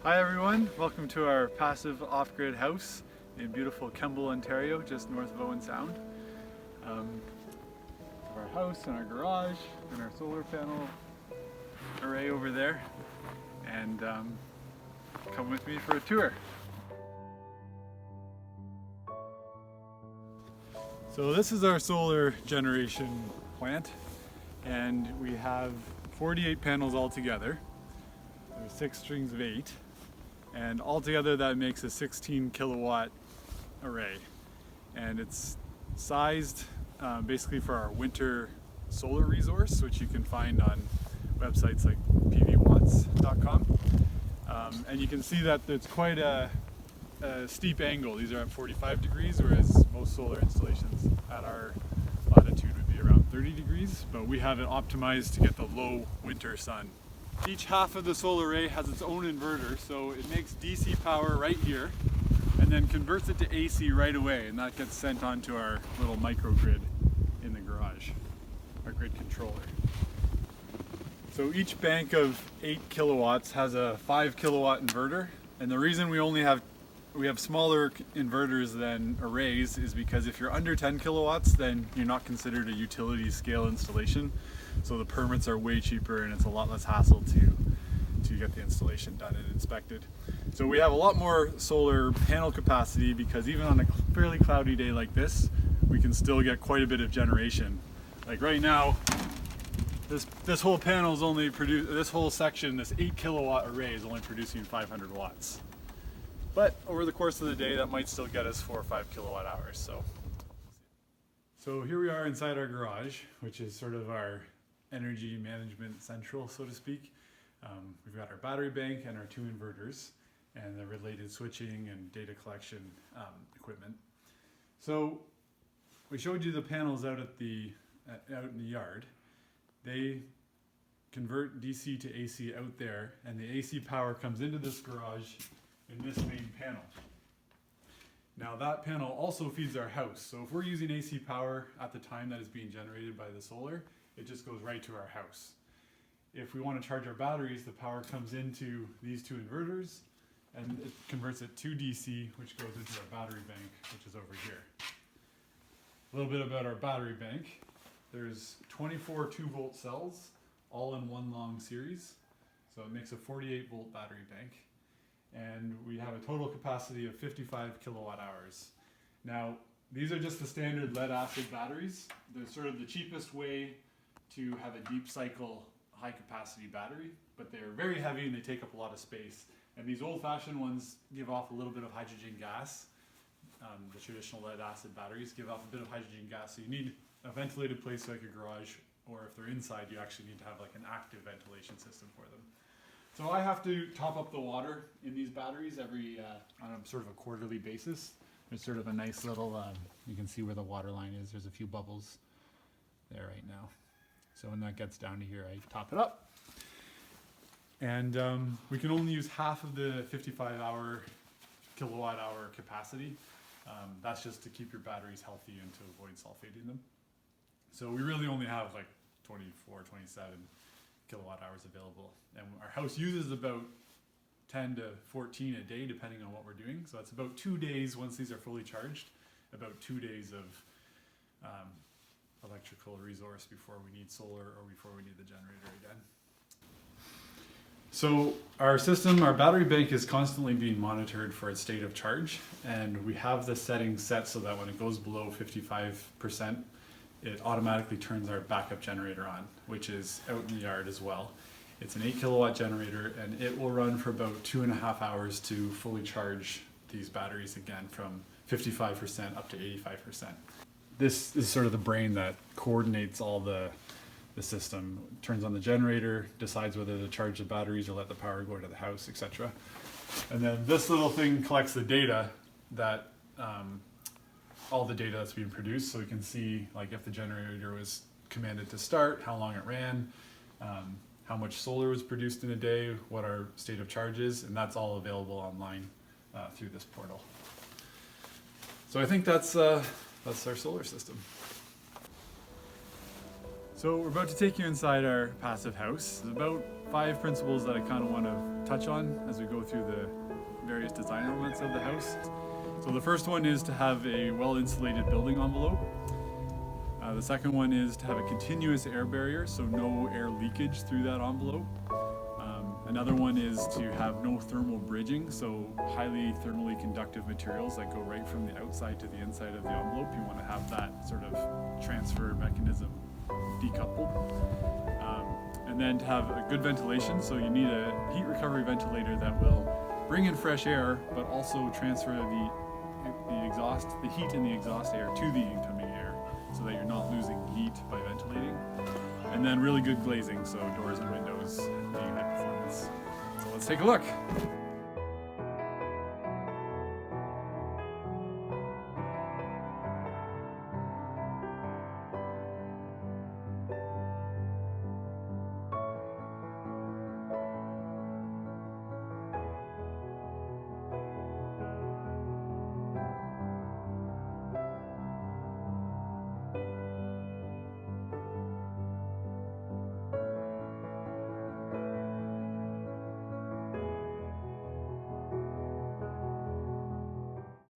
Hi everyone, welcome to our passive off-grid house in beautiful Kemble, Ontario, just north of Owen Sound. Our house and our garage and our solar panel array over there, and come with me for a tour. So this is our solar generation plant, and we have 48 panels altogether. There's 6 strings of 8. And altogether that makes a 16 kilowatt array, and it's sized basically for our winter solar resource, which you can find on websites like pvwatts.com. And you can see that it's quite a steep angle. These are at 45 degrees, whereas most solar installations at our latitude would be around 30 degrees, but we have it optimized to get the low winter sun. Each half of the solar array has its own inverter, so it makes DC power right here and then converts it to AC right away, and that gets sent onto our little microgrid in the garage, our grid controller. So each bank of 8 kilowatts has a 5 kilowatt inverter, and the reason we have smaller inverters than arrays is because if you're under 10 kilowatts, then you're not considered a utility scale installation. So the permits are way cheaper and it's a lot less hassle to get the installation done and inspected. So we have a lot more solar panel capacity because even on a fairly cloudy day like this, we can still get quite a bit of generation. Like right now, this whole panel is only this whole section, this 8 kilowatt array is only producing 500 watts. But over the course of the day, that might still get us 4 or 5 kilowatt hours. So here we are inside our garage, which is sort of our energy management central, so to speak. We've got our battery bank and our 2 inverters and the related switching and data collection equipment. So we showed you the panels out in the yard. They convert DC to AC out there, and the AC power comes into this garage in this main panel. Now that panel also feeds our house, so if we're using AC power at the time that is being generated by the solar, it just goes right to our house. If we want to charge our batteries, the power comes into these 2 inverters and it converts it to DC, which goes into our battery bank, which is over here. A little bit about our battery bank. There's 24 2-volt cells, all in one long series, so it makes a 48 volt battery bank. And we have a total capacity of 55 kilowatt hours. Now, these are just the standard lead acid batteries. They're sort of the cheapest way to have a deep cycle high capacity battery, but they're very heavy and they take up a lot of space. And these old fashioned ones give off a little bit of hydrogen gas. The traditional lead acid batteries give off a bit of hydrogen gas, so you need a ventilated place like a garage, or if they're inside, you actually need to have like an active ventilation system for them. So I have to top up the water in these batteries on a sort of a quarterly basis. There's sort of a nice little, you can see where the water line is. There's a few bubbles there right now. So when that gets down to here, I top it up. And we can only use half of the 55 kilowatt hour capacity. That's just to keep your batteries healthy and to avoid sulfating them. So we really only have like 24, 27 kilowatt hours available, and our house uses about 10 to 14 a day depending on what we're doing, so that's about 2 days once these are fully charged, about 2 days of electrical resource before we need solar or before we need the generator again. So our battery bank is constantly being monitored for its state of charge, and we have the settings set so that when it goes below 55%, it automatically turns our backup generator on, which is out in the yard as well. It's an 8 kilowatt generator, and it will run for about 2.5 hours to fully charge these batteries again from 55% up to 85%. This is sort of the brain that coordinates all the system. It turns on the generator, decides whether to charge the batteries or let the power go to the house, etc. And then this little thing collects the data that all the data that's being produced, so we can see like if the generator was commanded to start, how long it ran, how much solar was produced in a day, what our state of charge is, and that's all available online through this portal. So I think that's our solar system. So So we're about to take you inside our passive house. There's about 5 principles that I kind of want to touch on as we go through the various design elements of the house. So the first one is to have a well-insulated building envelope. The second one is to have a continuous air barrier, so no air leakage through that envelope. Another one is to have no thermal bridging, so highly thermally conductive materials that go right from the outside to the inside of the envelope. You want to have that sort of transfer mechanism decoupled. And then to have a good ventilation, so you need a heat recovery ventilator that will bring in fresh air, but also transfer the heat in the exhaust air to the incoming air, so that you're not losing heat by ventilating. And then really good glazing, so doors and windows being high performance. So let's take a look.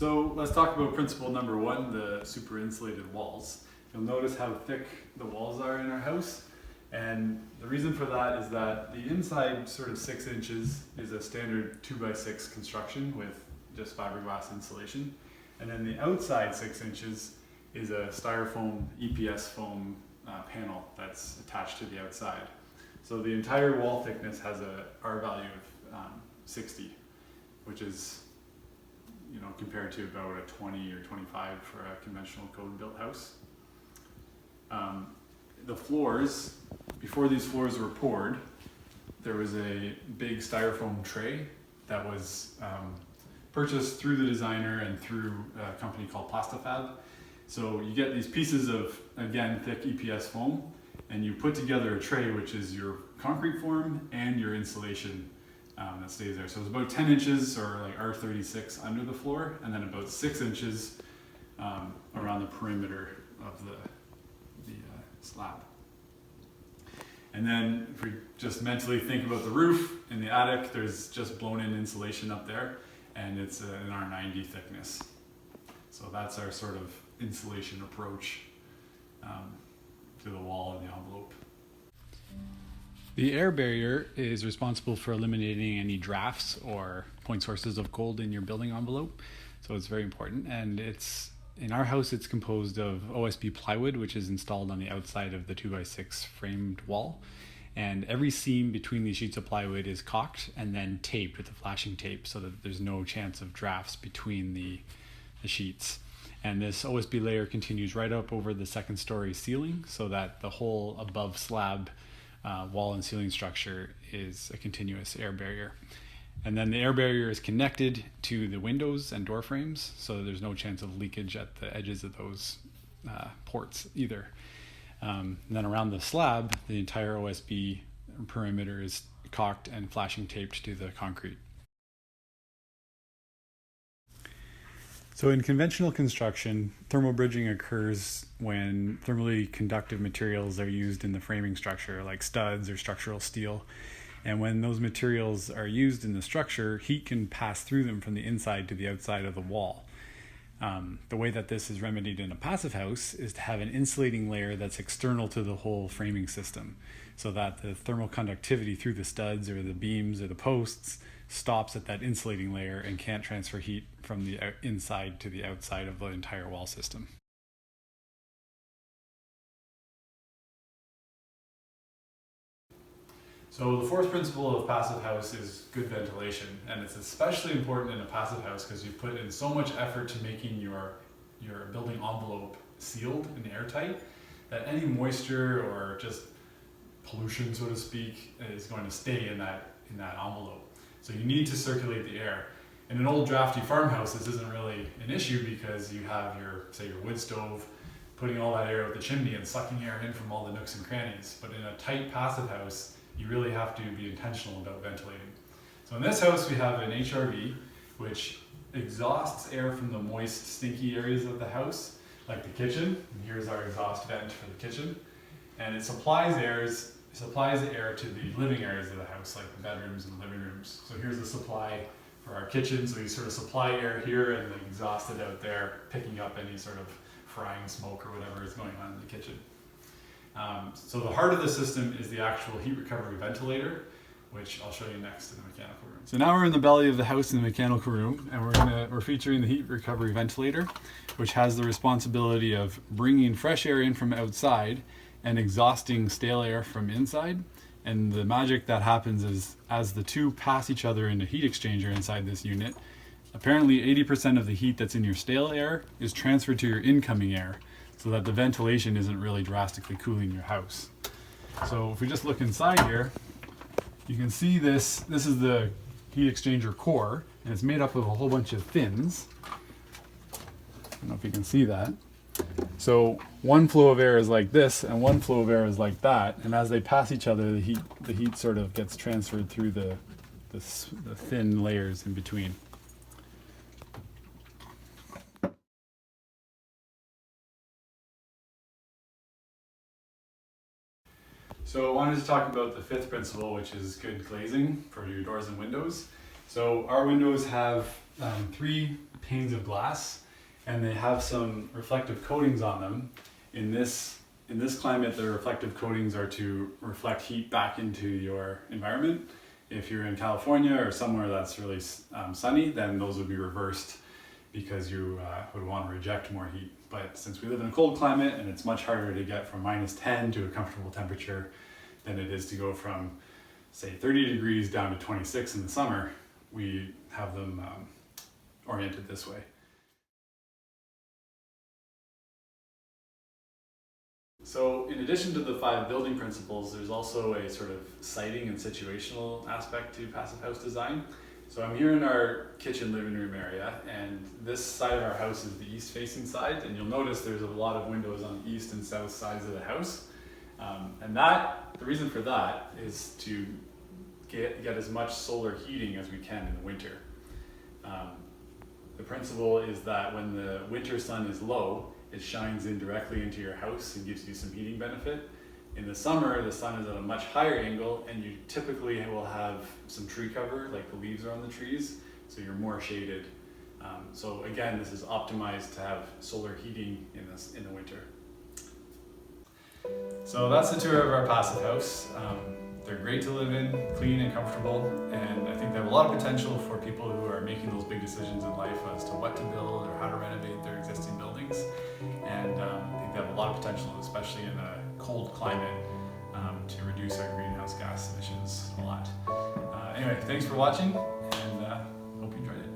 So let's talk about principle number 1, the super insulated walls. You'll notice how thick the walls are in our house, and the reason for that is that the inside sort of 6 inches is a standard 2x6 construction with just fiberglass insulation, and then the outside 6 inches is a styrofoam EPS foam panel that's attached to the outside. So the entire wall thickness has a R value of 60, which is compared to about a 20 or 25 for a conventional code-built house. The floors, before these floors were poured, there was a big styrofoam tray that was purchased through the designer and through a company called Plastifab. So you get these pieces of, again, thick EPS foam, and you put together a tray which is your concrete form and your insulation that stays there. So it's about 10 inches or like R36 under the floor, and then about 6 inches around the perimeter of the slab. And then if we just mentally think about the roof, in the attic there's just blown in insulation up there, and it's an R90 thickness. So that's our sort of insulation approach to the wall and the envelope. The air barrier is responsible for eliminating any drafts or point sources of cold in your building envelope. So it's very important. And in our house, it's composed of OSB plywood, which is installed on the outside of the 2x6 framed wall. And every seam between these sheets of plywood is caulked and then taped with a flashing tape so that there's no chance of drafts between the sheets. And this OSB layer continues right up over the 2nd story ceiling, so that the whole above slab wall and ceiling structure is a continuous air barrier. And then the air barrier is connected to the windows and door frames, so there's no chance of leakage at the edges of those ports either. And then around the slab, the entire OSB perimeter is caulked and flashing taped to the concrete. So in conventional construction, thermal bridging occurs when thermally conductive materials are used in the framing structure, like studs or structural steel. And when those materials are used in the structure, heat can pass through them from the inside to the outside of the wall. The way that this is remedied in a passive house is to have an insulating layer that's external to the whole framing system, so that the thermal conductivity through the studs or the beams or the posts stops at that insulating layer and can't transfer heat from the inside to the outside of the entire wall system. So the 4th principle of passive house is good ventilation, and it's especially important in a passive house because you put in so much effort to making your building envelope sealed and airtight that any moisture or just pollution, so to speak, is going to stay in that envelope. So you need to circulate the air. In an old drafty farmhouse, this isn't really an issue because you have your wood stove putting all that air out the chimney and sucking air in from all the nooks and crannies. But in a tight passive house, you really have to be intentional about ventilating. So in this house, we have an HRV, which exhausts air from the moist, stinky areas of the house, like the kitchen. And here's our exhaust vent for the kitchen. and it supplies air to the living areas of the house, like the bedrooms and the living rooms. So here's the supply for our kitchen. So you sort of supply air here and then exhaust it out there, picking up any sort of frying smoke or whatever is going on in the kitchen. So the heart of the system is the actual heat recovery ventilator, which I'll show you next in the mechanical room. So now we're in the belly of the house in the mechanical room, and we're featuring the heat recovery ventilator, which has the responsibility of bringing fresh air in from outside and exhausting stale air from inside. And the magic that happens is as the two pass each other in a heat exchanger inside this unit, apparently 80% of the heat that's in your stale air is transferred to your incoming air, so that the ventilation isn't really drastically cooling your house. So if we just look inside here, you can see this is the heat exchanger core, and it's made up of a whole bunch of fins. I don't know if you can see that. So one flow of air is like this, and one flow of air is like that, and as they pass each other, the heat sort of gets transferred through the thin layers in between. So I wanted to talk about the fifth principle, which is good glazing for your doors and windows. So our windows have 3 panes of glass, and they have some reflective coatings on them. In this climate, the reflective coatings are to reflect heat back into your environment. If you're in California or somewhere that's really sunny, then those would be reversed because you would want to reject more heat. But since we live in a cold climate and it's much harder to get from -10 to a comfortable temperature than it is to go from, say, 30 degrees down to 26 in the summer, we have them oriented this way. So in addition to the 5 building principles, there's also a sort of siting and situational aspect to passive house design. So I'm here in our kitchen living room area, and this side of our house is the east facing side, and you'll notice there's a lot of windows on the east and south sides of the house. And the reason for that is to get as much solar heating as we can in the winter. The principle is that when the winter sun is low, it shines in directly into your house and gives you some heating benefit. In the summer, the sun is at a much higher angle, and you typically will have some tree cover, like the leaves are on the trees, so you're more shaded. So again, this is optimized to have solar heating in the winter. So that's the tour of our passive house. They're great to live in, clean and comfortable, and I think they have a lot of potential for people who are making those big decisions in life as to what to build or how to renovate their existing buildings. And I think they have a lot of potential, especially in a cold climate, to reduce our greenhouse gas emissions a lot. Anyway, thanks for watching, and hope you enjoyed it.